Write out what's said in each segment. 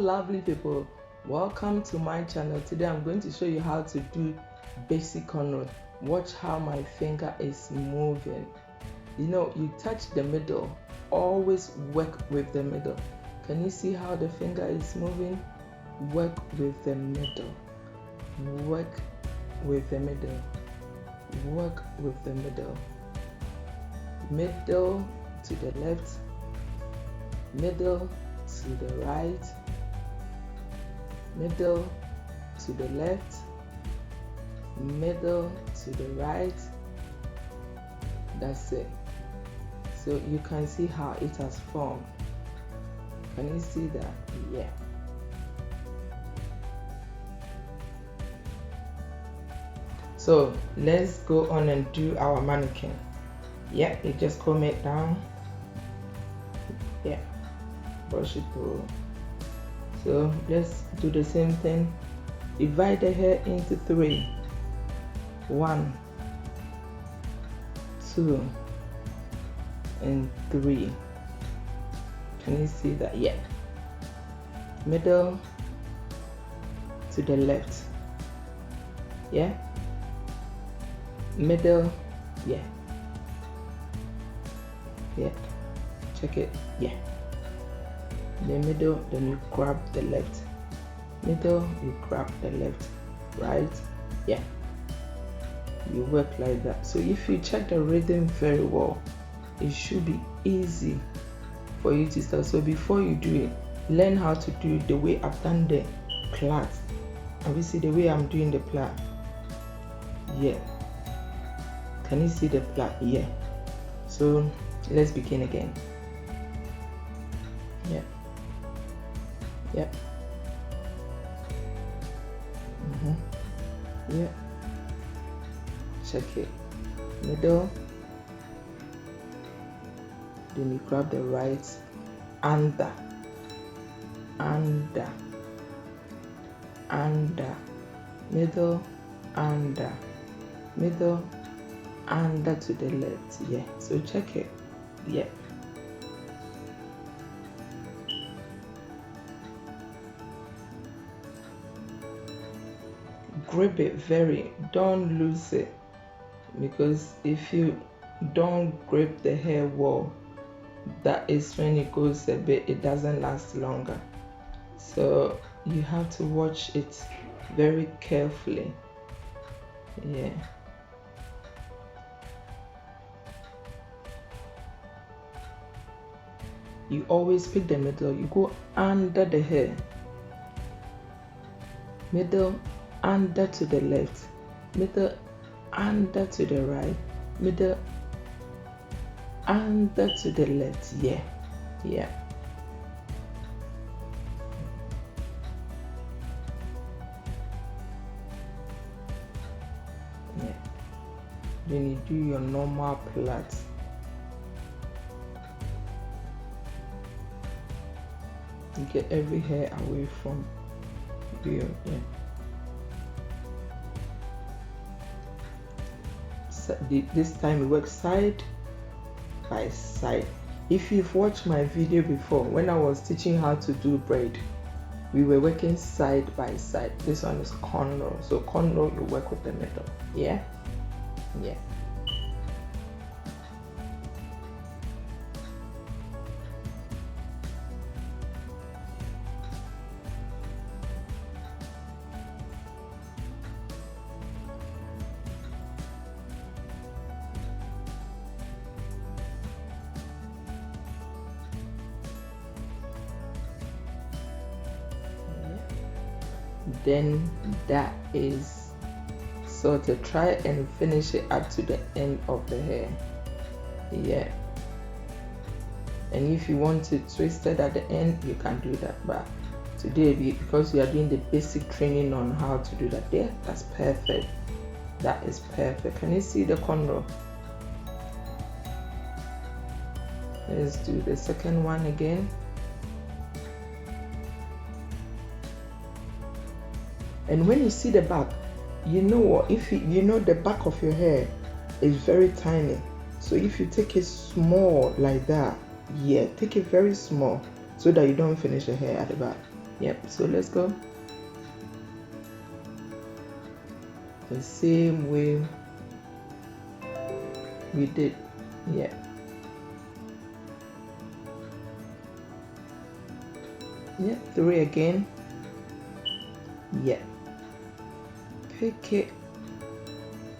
lovely people, welcome to my channel. Today I'm going to show you how to do basic cornrow. Watch how my finger is moving. You know, you touch the middle, always work with the middle. Can you see how the finger is moving? Work with the middle, work with the middle, work with the middle, middle to the left, middle to the right, middle to the left, middle to the right. That's it. So you can see how it has formed. Can you see that? Yeah. So let's go on and do our mannequin. Yeah, you just comb it down. Yeah, brush it through. So let's do the same thing. Divide the hair into 3. 1, 2, and 3. Can you see that? Yeah. Middle to the left. Yeah. Middle. Yeah. Yeah. Check it. Yeah. The middle, then you grab the left. Middle, you grab the left. Right? Yeah. You work like that. So if you check the rhythm very well, it should be easy for you to start. So before you do it, learn how to do it the way I've done the plait. And we see the way I'm doing the plait. Yeah. Can you see the plait? Yeah. So let's begin again. Yeah. Yeah. Yeah. Check it. Middle. Then you grab the right, under, middle, under, middle, under to the left. Yeah. So check it. Yeah. Grip it very, don't lose it, because if you don't grip the hair well, that is when it goes a bit, it doesn't last longer. So you have to watch it very carefully. Yeah. You always pick the middle, you go under the hair, middle, under to the left, middle, under to the right, middle, under to the left. Yeah. Yeah. Yeah. Then you do your normal plait. You get every hair away from you. Yeah. This time we work side by side. If you've watched my video before, when I was teaching how to do braid, we were working side by side. This one is cornrow. So cornrow, you work with the middle. Yeah. Yeah. Then that is sorted. Try and finish it up to the end of the hair. Yeah. And if you want to twist it at the end, you can do that. But today, because we are doing the basic training on how to do that, there, that's perfect. That is perfect. Can you see the cornrow? Let's do the second one again. And when you see the back, you know what? If you know the back of your hair is very tiny, so if you take it small like that, yeah, take it very small so that you don't finish the hair at the back. Yep, so let's go the same way we did. Yeah, yeah, 3 again. Yeah, pick it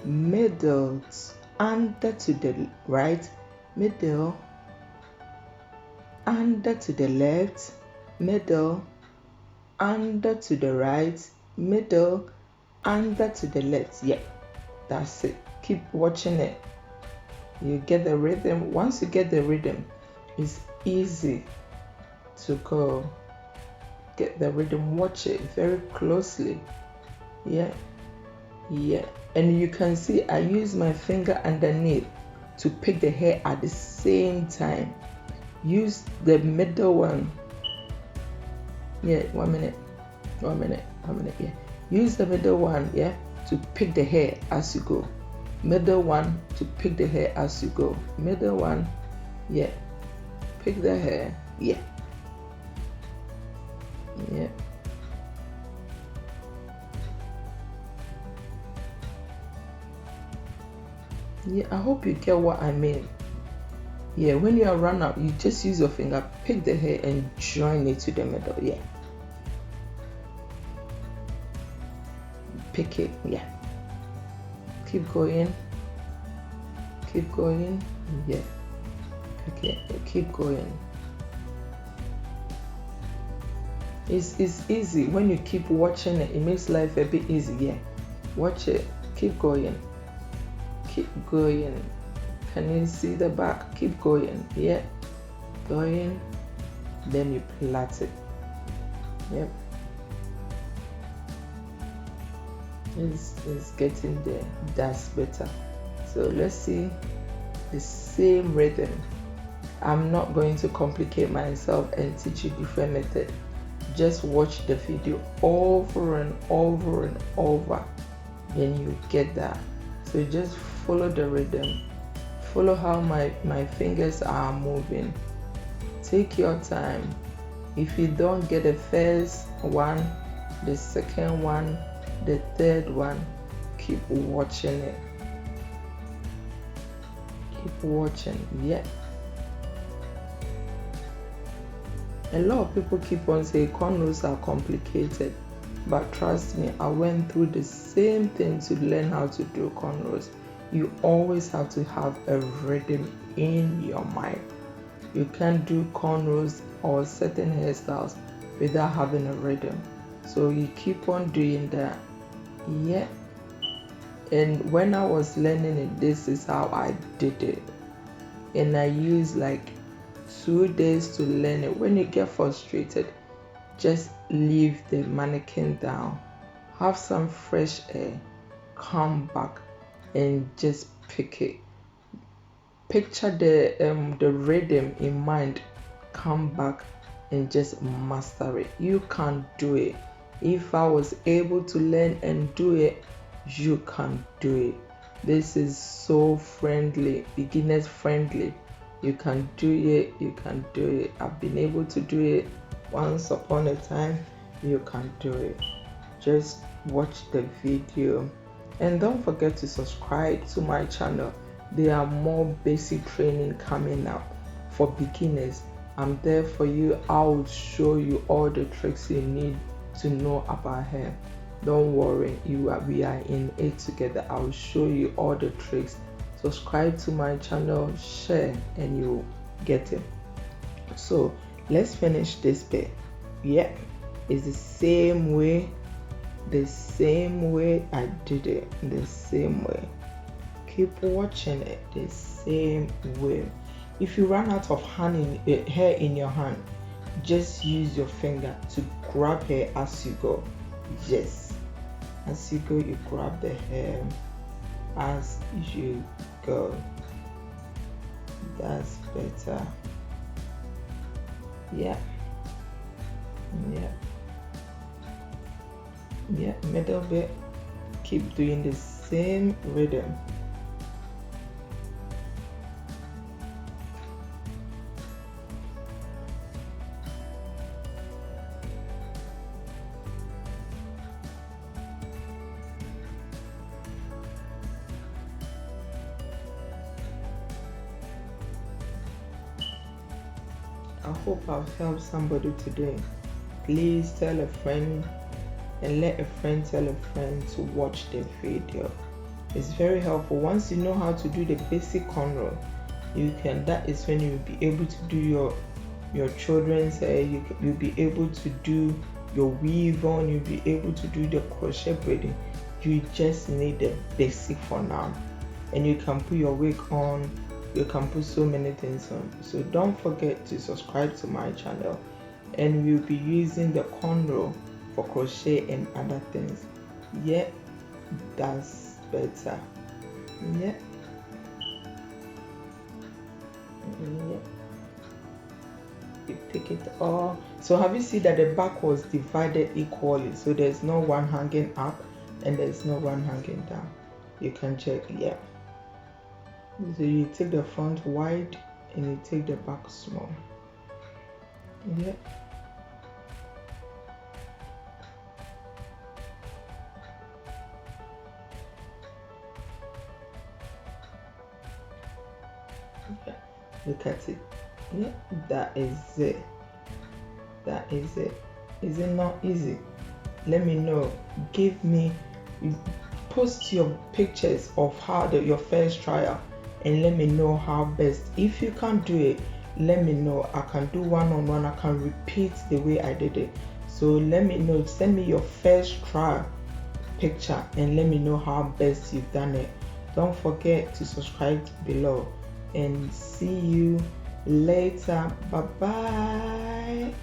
middle under to the right, middle under to the left, middle under to the right, middle under to the left. Yeah, that's it. Keep watching it. You get the rhythm. Once you get the rhythm, it's easy to go. Get the rhythm, watch it very closely. Yeah, yeah. And you can see I use my finger underneath to pick the hair at the same time. Use the middle one. Yeah, 1 minute. Yeah, use the middle one, yeah, to pick the hair as you go. Middle one to pick the hair as you go. Middle one, yeah, pick the hair. Yeah, yeah, yeah. I hope you get what I mean. Yeah, when you are run out, you just use your finger, pick the hair and join it to the middle. Yeah, pick it. Yeah, keep going. Keep going. Yeah, pick it. Keep going. It's easy when you keep watching it. It makes life a bit easier. Watch it. Keep going. Keep going. Can you see the back? Keep going. Yeah, going. Then you plait it. Yep. It's getting there. That's better. So let's see the same rhythm. I'm not going to complicate myself and teach you different method. Just watch the video over and over and over, then you get that. So just follow the rhythm, follow how my fingers are moving. Take your time. If you don't get the first one, the second one, the third one, keep watching it. Keep watching. Yeah. A lot of people keep on saying cornrows are complicated, but trust me, I went through the same thing to learn how to do cornrows. You always have to have a rhythm in your mind. You can't do cornrows or certain hairstyles without having a rhythm. So you keep on doing that. Yeah. And when I was learning it, this is how I did it. And I used like 2 days to learn it. When you get frustrated, just leave the mannequin down, have some fresh air, come back and just pick it. Picture the rhythm in mind, come back and just master it. You can do it. If I was able to learn and do it, you can do it. This is so friendly, beginners friendly. You can do it. You can do it. I've been able to do it once upon a time. You can do it. Just watch the video and don't forget to subscribe to my channel. There are more basic training coming up for beginners. I'm there for you. I will show you all the tricks you need to know about hair. Don't worry, we are in it together. I will show you all the tricks. Subscribe to my channel, share, and you get it. So let's finish this bit. Yeah, it's the same way I did it, the same way. Keep watching it the same way. If you run out of hair in your hand, just use your finger to grab hair as you go. Yes, as you go, you grab the hair as you go. That's better. Yeah, middle bit. Keep doing the same rhythm. I hope I've helped somebody today. Please tell a friend and let a friend tell a friend to watch the video. It's very helpful. Once you know how to do the basic cornrow, that is when you'll be able to do your children's hair. You'll be able to do your weave on, you'll be able to do the crochet braiding. You just need the basic for now, and you can put your wig on, you can put so many things on. So don't forget to subscribe to my channel, and we'll be using the cornrow for crochet and other things. Yeah, that's better. Yeah. You take it all. So have you seen that the back was divided equally? So there's no one hanging up and there's no one hanging down. You can check. Yeah. So you take the front wide and you take the back small. Yeah. Yeah. Look at it. Yeah, that is it. That is it. Is it not easy? Let me know. Post your pictures of how your first trial, and let me know how best. If you can't do it, let me know. I can do one-on-one. I can repeat the way I did it. So let me know. Send me your first trial picture and let me know how best you've done it. Don't forget to subscribe below, and see you later. Bye bye.